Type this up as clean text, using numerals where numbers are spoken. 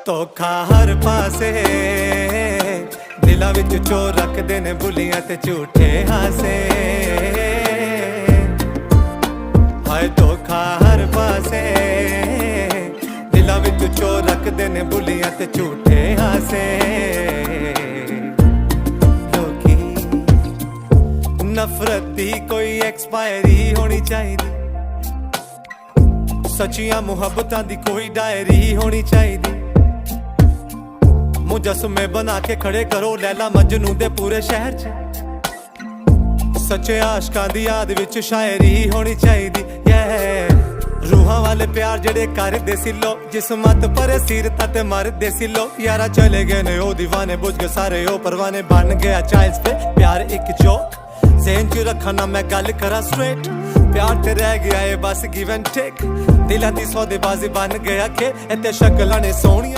ਧੋਖਾ ਹਰ ਪਾਸੇ ਦਿਲਾਂ ਵਿੱਚ ਚੋਰ ਰੱਖਦੇ ਨੇ ਬੁਲੀਆਂ ਤੇ ਝੂਠੇ ਹਾਸੇ ਹਾਏ ਧੋਖਾ ਹਰ ਪਾਸੇ ਦਿਲਾਂ ਵਿੱਚ ਚੋਰ ਰੱਖਦੇ ਨੇ ਬੁਲੀਆਂ ਤੇ ਝੂਠੇ ਹਾਸੇ ਲੋਕੀ ਨਫ਼ਰਤ ਦੀ ਕੋਈ ਐਕਸਪਾਇਰੀ ਹੋਣੀ ਚਾਹੀਦੀ सच्चियां मुहब्बतां दी कोई डायरी होनी चाहिदी मुजस्मे बना के खड़े करो लैला मजनू दे पूरे शहर च सच्चे आशकां दी याद विच शायरी होनी चाहिदी रूहां वाले प्यार जेड़े करदे सी लो जिस्मत पर सीरतां ते मरदे सी लो यारा चले गए ने ओ दीवाने बुझ गए सारे ओ परवाने बन गया चाइल्ड्स पे प्यार एक जोक ज़हन च रखा ना मैं गल करा स्ट्रेट प्यार ते रह गया है बस गिव एंड टेक दिलां दी सौदेबाजी बन गया के इत्ते शक्लां ने सोहणियां